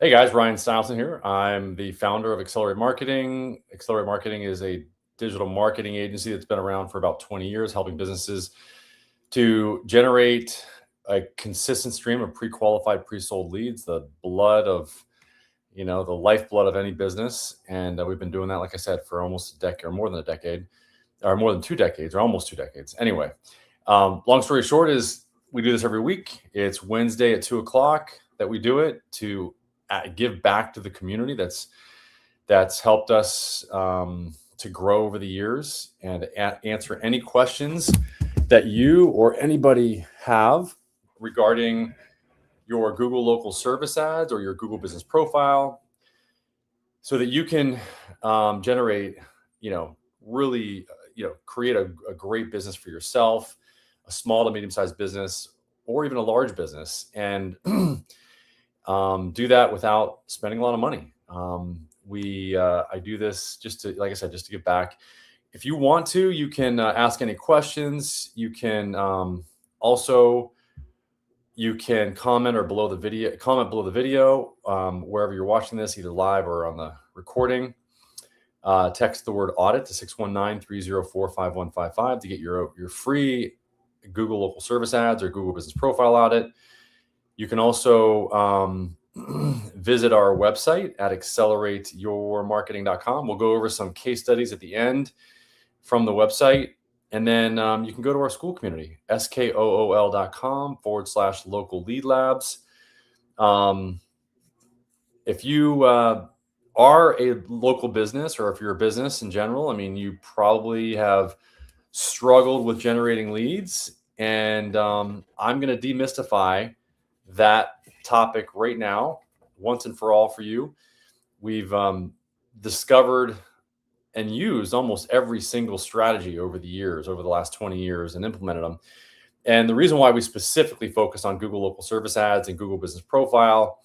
Hey guys, Ryan Stileson here. I'm the founder of Accelerate Marketing. Accelerate Marketing is a digital marketing agency that's been around for about 20 years, helping businesses to generate a consistent stream of pre-qualified, pre-sold leads, the blood of, the lifeblood of any business. And we've been doing that, like I said, for almost a decade or more than a decade, or more than 2 decades, or almost 2 decades. Anyway, long story short is we do this every week. It's Wednesday at 2:00 that we do it to give back to the community that's helped us to grow over the years, and answer any questions that you or anybody have regarding your Google local service ads or your Google business profile, so that you can generate, really, create a great business for yourself, a small to medium-sized business, or even a large business, and do that without spending a lot of money. I do this just to, like I said, just to give back. If you want to, you can ask any questions. You can you can comment below the video, wherever you're watching this, either live or on the recording. Text the word audit to 619-304-5155 to get your free Google local service ads or Google business profile audit. You can also visit our website at accelerateyourmarketing.com. We'll go over some case studies at the end from the website. And then you can go to our school community, skool.com/local lead labs. If you are a local business, or if you're a business in general, you probably have struggled with generating leads. And I'm going to demystify that topic right now, once and for all, for you. We've discovered and used almost every single strategy over the last 20 years, and implemented them. And the reason why we specifically focus on Google local service ads and Google business profile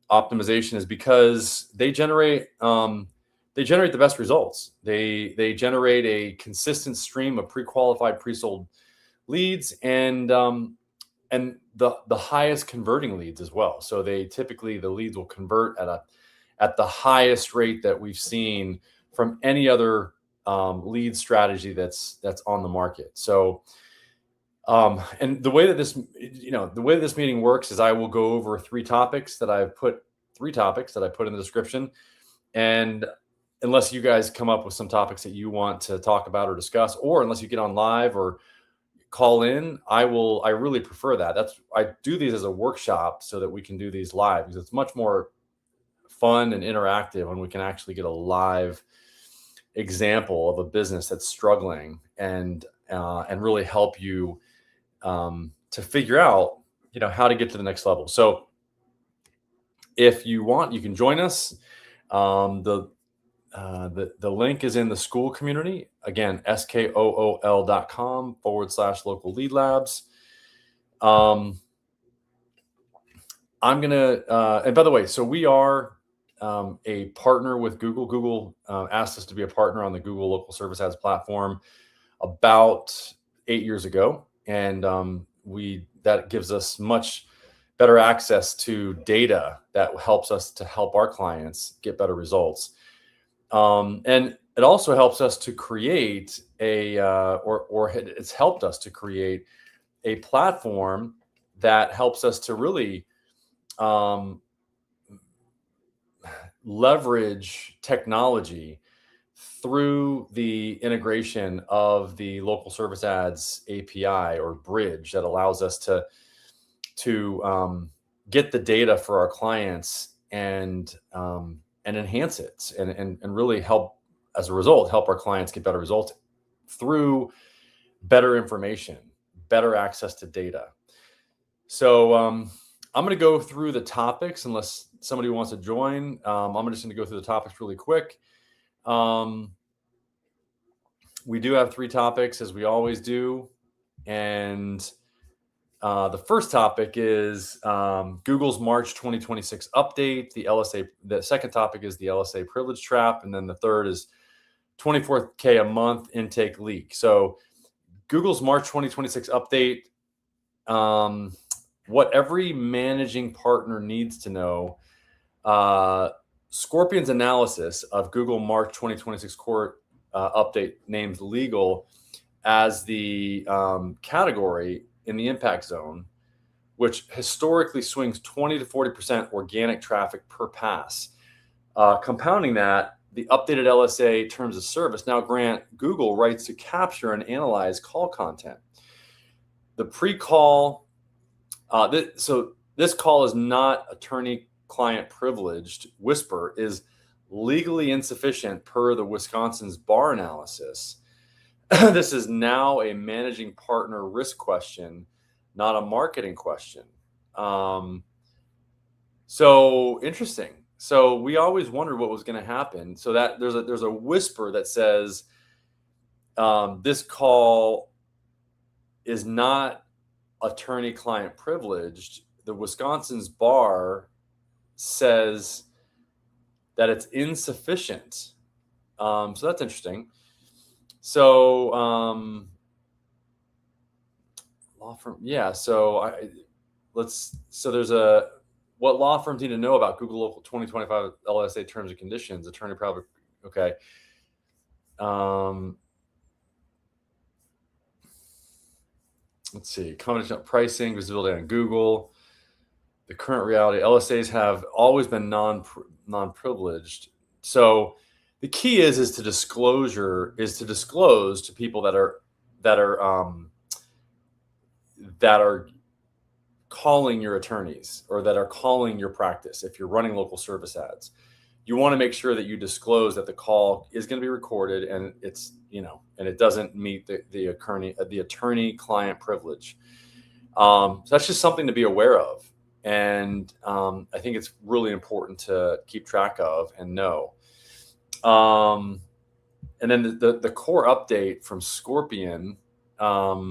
optimization is because they generate the best results. They generate a consistent stream of pre-qualified, pre-sold leads, and the highest converting leads as well. So the leads will convert at the highest rate that we've seen from any other lead strategy that's on the market. So and the way that this meeting works is I will go over three topics that I put in the description, and unless you guys come up with some topics that you want to talk about or discuss, or unless you get on live or call in, I really prefer that. I do these as a workshop so that we can do these live, because it's much more fun and interactive when we can actually get a live example of a business that's struggling, and really help you to figure out, how to get to the next level. So if you want, you can join us. The link is in the school community. Again, skool.com/local lead labs. I'm going to, and by the way, so we are a partner with Google. Google asked us to be a partner on the Google local service ads platform about 8 years ago. And that gives us much better access to data that helps us to help our clients get better results. And it also helps us to create it's helped us to create a platform that helps us to really leverage technology through the integration of the local service ads API or bridge that allows us to get the data for our clients and enhance it and really help, as a result, help our clients get better results through better information, better access to data. So I'm going to go through the topics, unless somebody wants to join. I'm just going to go through the topics really quick. We do have 3 topics, as we always do. And the first topic is Google's March 2026 update. The second topic is the LSA privilege trap. And then the third is 24K a month intake leak. So Google's March 2026 update, what every managing partner needs to know Scorpion's analysis of Google March 2026 core update names legal as the category in the impact zone, which historically swings 20 to 40% organic traffic per pass. Compounding that, the updated LSA Terms of Service now grant Google rights to capture and analyze call content. The pre-call, so this call is not attorney-client privileged. Whisper is legally insufficient per the Wisconsin's bar analysis. This is now a managing partner risk question, not a marketing question. So interesting. So we always wondered what was going to happen. So that there's a whisper that says this call is not attorney-client privileged. The Wisconsin's bar says that it's insufficient. So that's interesting. So law firm, yeah. So there's what law firms need to know about Google Local 2025 LSA terms and conditions, attorney private. Okay. Let's see, confidential pricing, visibility on Google, the current reality. LSAs have always been non-privileged. So the key is to disclose to people that are calling your attorneys or that are calling your practice. If you're running local service ads, you want to make sure that you disclose that the call is going to be recorded and it's, and it doesn't meet the attorney-client privilege. So that's just something to be aware of. And I think it's really important to keep track of and know. And then the core update from Scorpion, it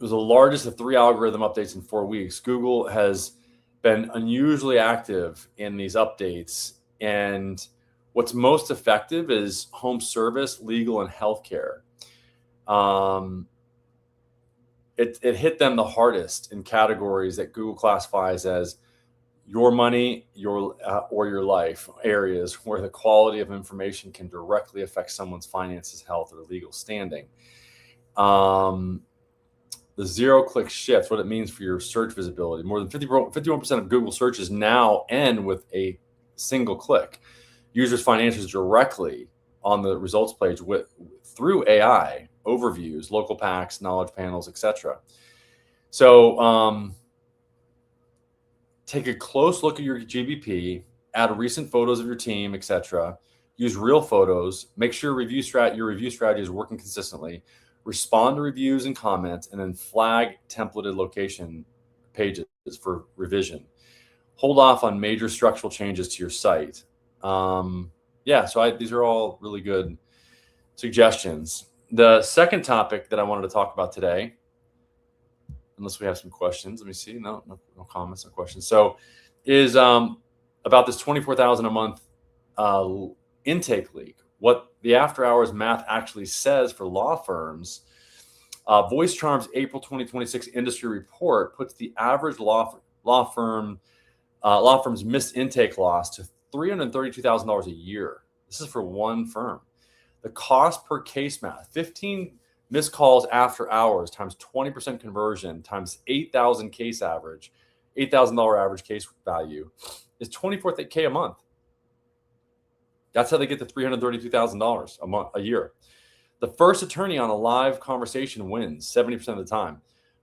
was the largest of 3 algorithm updates in 4 weeks. Google has been unusually active in these updates. And what's most effective is home service, legal, and healthcare. It hit them the hardest in categories that Google classifies as your money, or your life, areas where the quality of information can directly affect someone's finances, health, or legal standing. The zero-click shift, what it means for your search visibility. More than 51% of Google searches now end with a single click. Users find answers directly on the results page through AI, overviews, local packs, knowledge panels, etc. So take a close look at your GBP, add recent photos of your team, etc. Use real photos. Make sure your review strategy is working consistently. Respond to reviews and comments, and then flag templated location pages for revision. Hold off on major structural changes to your site. These are all really good suggestions. The second topic that I wanted to talk about today, unless we have some questions, let me see. No comments, no questions. So, is about this 24,000 a month intake leak. What the after hours math actually says for law firms. VoiceCharm's April 2026 industry report puts the average law firm's missed intake loss to $332,000 a year. This is for one firm. The cost per case math, 15 missed calls after hours times 20% conversion times $8,000 case average, $8,000 average case value is $24K a month. That's how they get to $332,000 a year. The first attorney on a live conversation wins 70% of the time.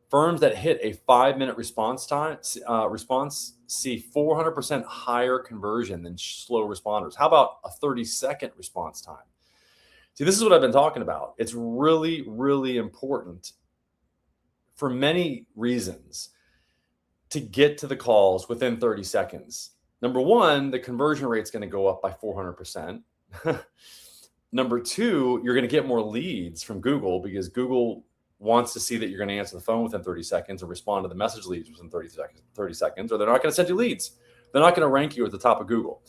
Firms that hit a 5-minute response see 400% higher conversion than slow responders. How about a 30-second response time? See, this is what I've been talking about. It's really, really important for many reasons to get to the calls within 30 seconds. Number one, the conversion rate is going to go up by 400%. Number two, you're going to get more leads from Google because Google wants to see that you're going to answer the phone within 30 seconds and respond to the message leads within 30 seconds, or they're not going to send you leads. They're not going to rank you at the top of Google.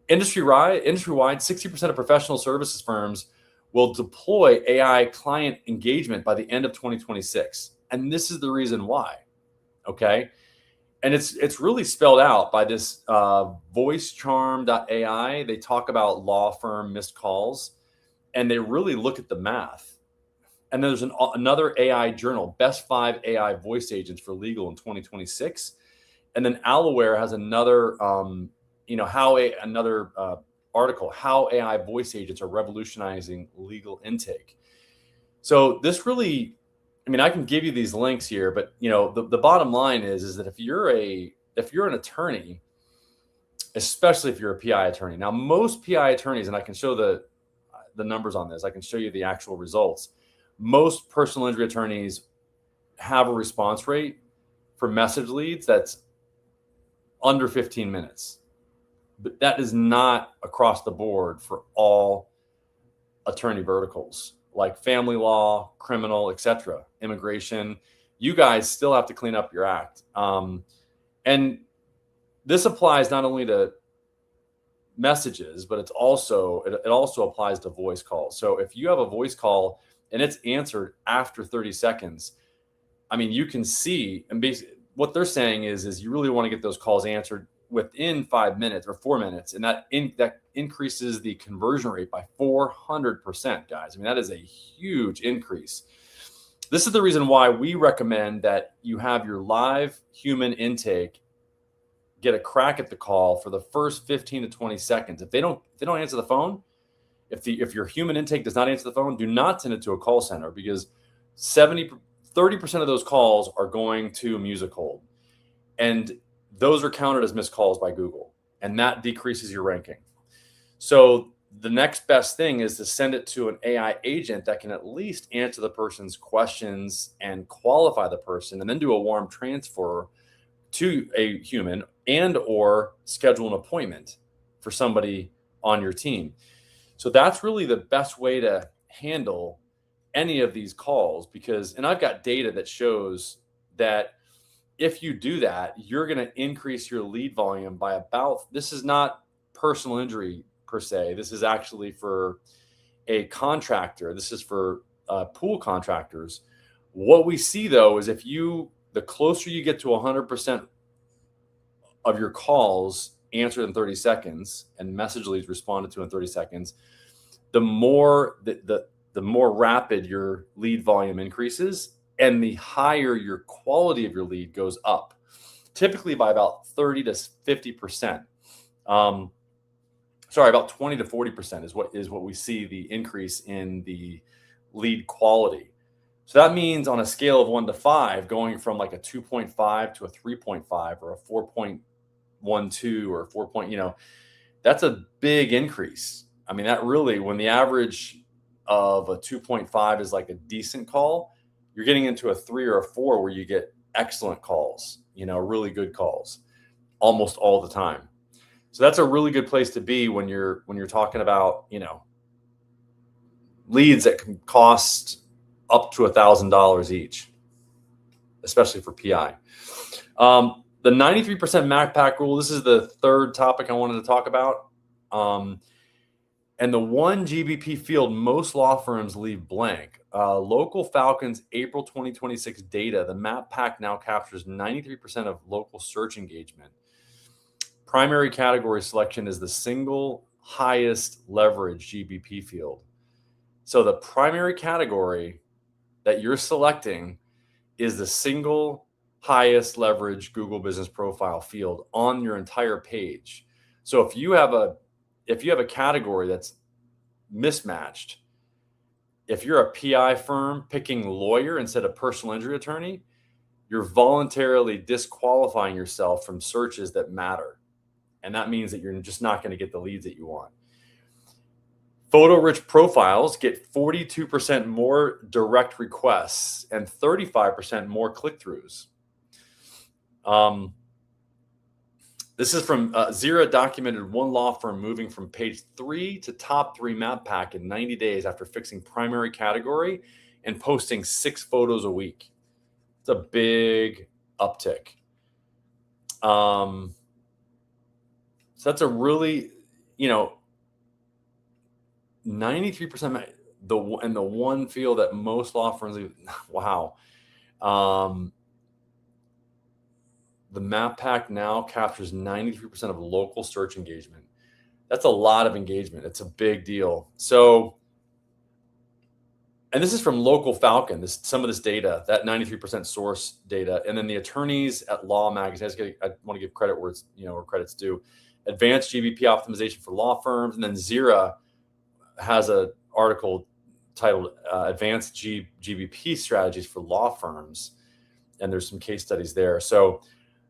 Industry-wide, 60% of professional services firms will deploy AI client engagement by the end of 2026. And this is the reason why. Okay. And it's really spelled out by this VoiceCharm.ai. They talk about law firm missed calls, and they really look at the math. And there's another AI journal, Best 5 AI Voice Agents for Legal in 2026. And then Alaware has another, another article, how AI voice agents are revolutionizing legal intake. So this really, I mean, I can give you these links here, but the bottom line is that if you're an attorney, especially if you're a PI attorney. Now, most PI attorneys, and I can show the numbers on this, I can show you the actual results. Most personal injury attorneys have a response rate for message leads that's under 15 minutes. But that is not across the board for all attorney verticals like family law, criminal, etc., immigration. You guys still have to clean up your act. And this applies not only to messages, but it also applies to voice calls. So if you have a voice call and it's answered after 30 seconds, I mean, you can see, and basically what they're saying is you really want to get those calls answered within 5 minutes or 4 minutes, and that increases the conversion rate by 400%, guys. I mean, that is a huge increase. This is the reason why we recommend that you have your live human intake get a crack at the call for the first 15 to 20 seconds. If they don't answer the phone, if your human intake does not answer the phone, do not send it to a call center, because 30% of those calls are going to music hold, and those are counted as missed calls by Google, and that decreases your ranking. So the next best thing is to send it to an AI agent that can at least answer the person's questions and qualify the person, and then do a warm transfer to a human and or schedule an appointment for somebody on your team. So that's really the best way to handle any of these calls, because, and I've got data that shows that if you do that, you're going to increase your lead volume by about, this is not personal injury per se. This is actually for a contractor. This is for pool contractors. What we see though is the closer you get to 100% of your calls answered in 30 seconds and message leads responded to in 30 seconds, the more the more rapid your lead volume increases, and the higher your quality of your lead goes up, typically by about 30 to 50%. About 20 to 40% is what we see the increase in the lead quality. So that means on a scale of 1 to 5, going from like a 2.5 to a 3.5 or a 4.12 or 4. That's a big increase. I mean, that really, when the average of a 2.5 is like a decent call, you're getting into a 3 or a 4 where you get excellent calls, really good calls almost all the time. So that's a really good place to be when you're talking about, leads that can cost up to $1,000 each, especially for PI. The 93% Mac Pack rule, this is the third topic I wanted to talk about. And the 1 GBP field most law firms leave blank. Local Falcon's April 2026 data, the Map Pack now captures 93% of local search engagement. Primary category selection is the single highest leverage GBP field. So the primary category that you're selecting is the single highest leverage Google Business Profile field on your entire page. So if you have a category that's mismatched, if you're a PI firm picking lawyer instead of personal injury attorney, you're voluntarily disqualifying yourself from searches that matter. And that means that you're just not going to get the leads that you want. Photo-rich profiles get 42% more direct requests and 35% more click-throughs. This is from Zira documented one law firm moving from page 3 to top 3 Map Pack in 90 days after fixing primary category and posting 6 photos a week. It's a big uptick. So that's a really, 93%, the one field that most law firms leave. Wow. the map pack now captures 93% of local search engagement. That's a lot of engagement. It's a big deal. So, and this is from Local Falcon, some of this data, that 93% source data. And then the attorneys at Law Magazine, I want to give credit where it's, where credit's due. Advanced GBP optimization for law firms. And then Zira has an article titled Advanced GBP Strategies for Law Firms. And there's some case studies there. So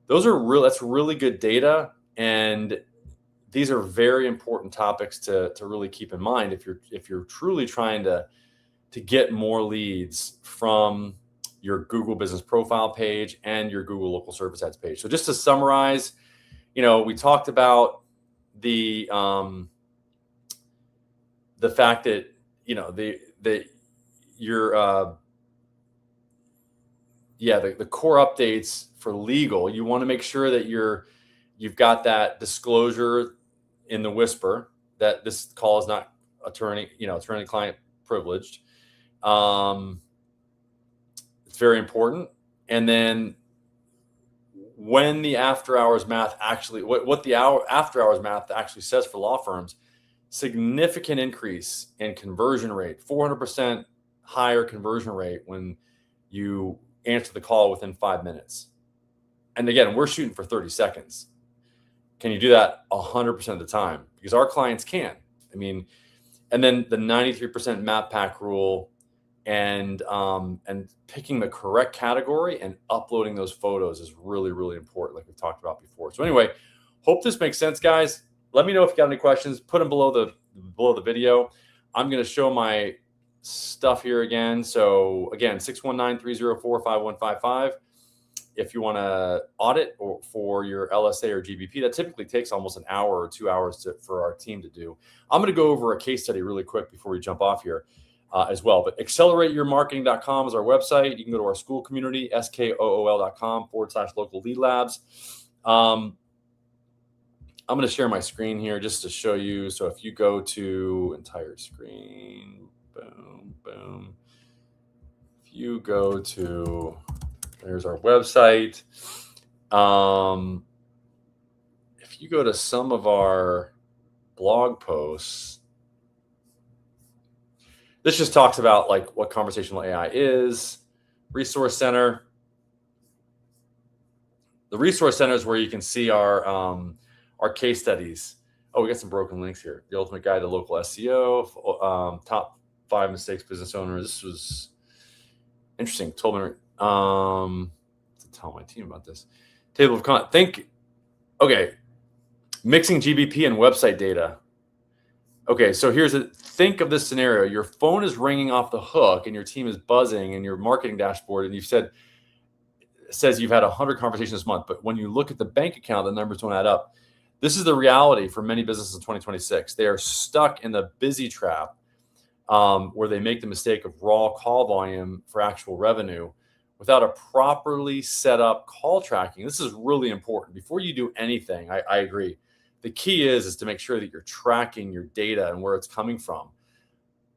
that's really good data. And these are very important topics to really keep in mind if you're truly trying to get more leads from your Google Business Profile page and your Google Local Service Ads page. So just to summarize, we talked about the fact that the core updates for legal. You want to make sure that you've got that disclosure in the whisper that this call is not attorney-client privileged. It's very important. And then when the after hours math actually, what the after hours math actually says for law firms, significant increase in conversion rate, 400% higher conversion rate when you answer the call within 5 minutes. And again, we're shooting for 30 seconds. Can you do that 100% of the time? Because our clients can. And then the 93% map pack rule and picking the correct category and uploading those photos is really, really important, like we've talked about before. So anyway, hope this makes sense, guys. Let me know if you got any questions. Put them below the video. I'm going to show my stuff here again. So again, 619-304-5155. If you want to audit for your LSA or GBP, that typically takes almost an hour or 2 hours for our team to do. I'm going to go over a case study really quick before we jump off here as well. But accelerateyourmarketing.com is our website. You can go to our school community, skool.com/local lead labs. I'm going to share my screen here just to show you. So if you go to entire screen, boom, boom. If you go to, there's our website. If you go to some of our blog posts, this just talks about like what conversational AI is, resource center. The resource center is where you can see our case studies. Oh, we got some broken links here. The ultimate guide to local SEO, top 5 mistakes business owners. This was interesting. Told me to tell my team about this. Table of content. Okay, mixing GBP and website data. Okay, so think of this scenario. Your phone is ringing off the hook and your team is buzzing in your marketing dashboard, and it says you've had 100 conversations this month, but when you look at the bank account, the numbers don't add up. This is the reality for many businesses in 2026. They are stuck in the busy trap where they make the mistake of raw call volume for actual revenue without a properly set up call tracking. This is really important. Before you do anything, I agree. The key is to make sure that you're tracking your data and where it's coming from.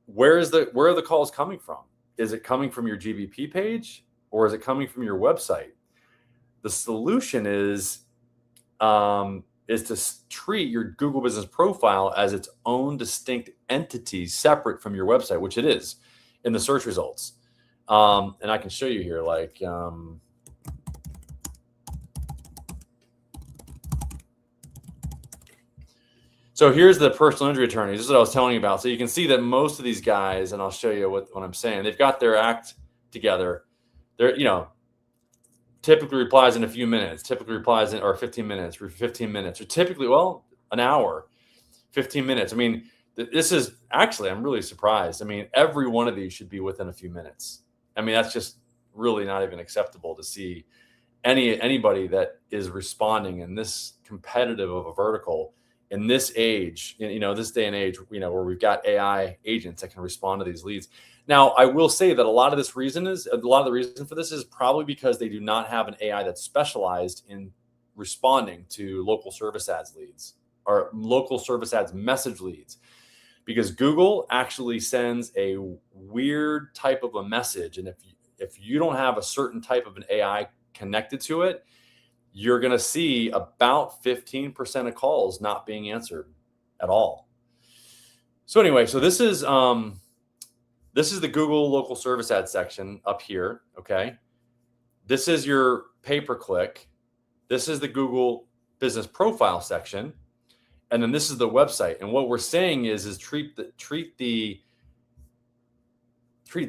Where are the calls coming from? Is it coming from your GBP page or is it coming from your website? The solution is to treat your Google Business Profile as its own distinct entity separate from your website, which it is in the search results. And I can show you here, like, so here's the personal injury attorneys. This is what I was telling you about. So you can see that most of these guys, and I'll show you what I'm saying, they've got their act together. They're, typically replies in a few minutes, typically replies in, or 15 minutes, or 15 minutes, or typically, an hour, 15 minutes. This is actually, I'm really surprised. Every one of these should be within a few minutes. That's just really not even acceptable to see anybody that is responding in this competitive of a vertical in this age, this day and age, where we've got AI agents that can respond to these leads. Now, I will say that a lot of the reason for this is probably because they do not have an AI that's specialized in responding to local service ads leads or local service ads message leads, because Google actually sends a weird type of a message. And if you don't have a certain type of an AI connected to it, you're going to see about 15% of calls not being answered at all. So anyway, so this is the Google local service ad section up here. Okay. This is your pay-per-click. This is the Google business profile section. And then this is the website. And what we're saying is treat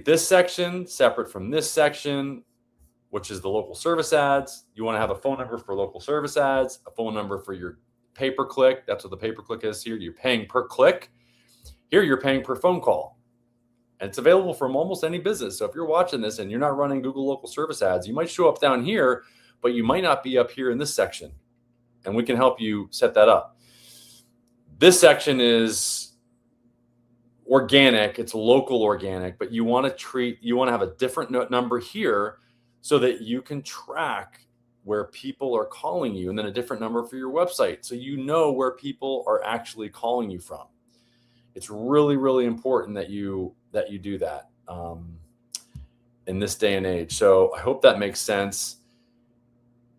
this section separate from this section, which is the local service ads. You want to have a phone number for local service ads, a phone number for your pay-per-click. That's what the pay-per-click is here. You're paying per click. Here you're paying per phone call. And it's available from almost any business. So if you're watching this and you're not running Google local service ads, you might show up down here, but you might not be up here in this section. And we can help you set that up. This section is organic. It's local organic, but you want to have a different number here so that you can track where people are calling you, and then a different number for your website, so you know where people are actually calling you from. It's really, really important that you do that in this day and age. So I hope that makes sense.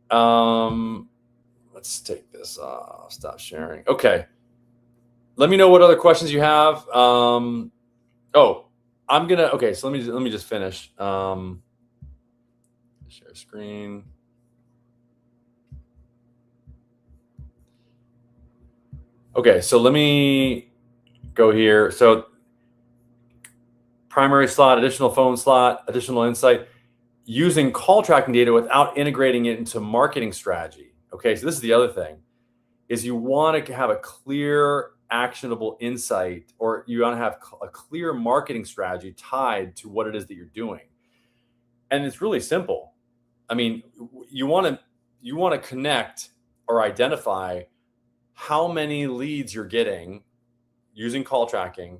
Let's take this off. Stop sharing. Okay. Let me know what other questions you have. So let me just finish. Share screen. Okay, so let me go here. So primary slot, additional phone slot, additional insight, using call tracking data without integrating it into marketing strategy. Okay, so this is the other thing, is you want to have a clear, actionable insight, or you want to have a clear marketing strategy tied to what it is that you're doing. And it's really simple. I mean, you want to connect or identify how many leads you're getting using call tracking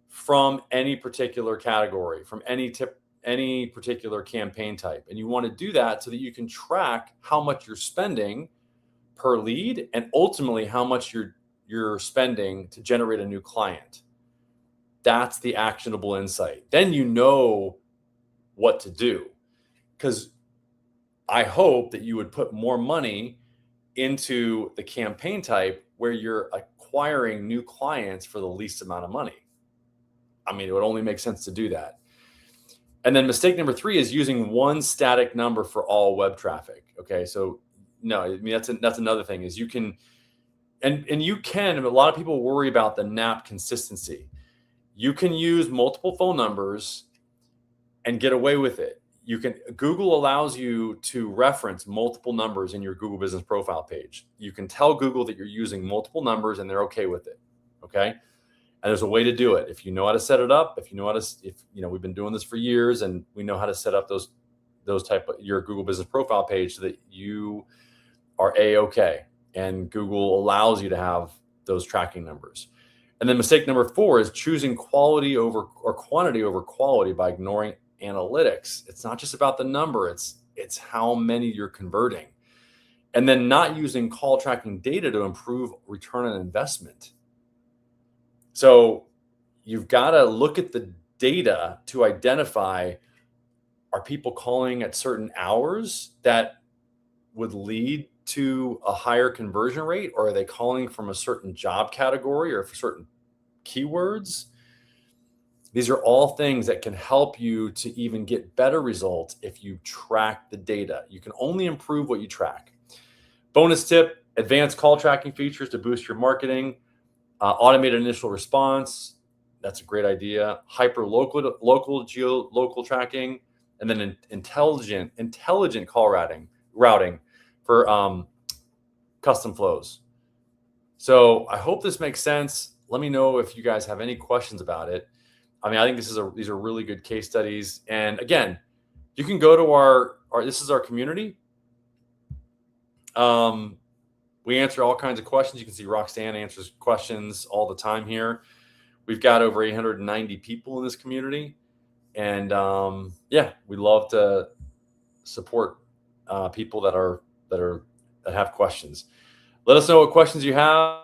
from any particular category, from any particular campaign type. And you want to do that so that you can track how much you're spending per lead, and ultimately how much you're spending to generate a new client. That's the actionable insight. Then you know what to do. Because I hope that you would put more money into the campaign type where you're acquiring new clients for the least amount of money. I mean, it would only make sense to do that. And then mistake number 3 is using one static number for all web traffic. Okay, so no, I mean, that's another thing, is you can, and you can, a lot of people worry about the NAP consistency. You can use multiple phone numbers and get away with it. Google allows you to reference multiple numbers in your Google business profile page. You can tell Google that you're using multiple numbers and they're okay with it. Okay. And there's a way to do it. If you know how to set it up, we've been doing this for years and we know how to set up those type of your Google business profile page so that you are A-okay. And Google allows you to have those tracking numbers. And then mistake number 4 is choosing quantity over quality by ignoring analytics. It's not just about the number, it's how many you're converting. And then not using call tracking data to improve return on investment. So you've got to look at the data to identify, are people calling at certain hours that would lead to a higher conversion rate, or are they calling from a certain job category or for certain keywords? These are all things that can help you to even get better results if you track the data. You can only improve what you track. Bonus tip, advanced call tracking features to boost your marketing. Automated initial response, that's a great idea. Hyper local tracking, and then intelligent call routing for custom flows. So I hope this makes sense. Let me know if you guys have any questions about it. I mean, I think these are really good case studies. And again, you can go to this is our community. We answer all kinds of questions. You can see Roxanne answers questions all the time here. We've got over 890 people in this community. And we love to support people that have questions. Let us know what questions you have.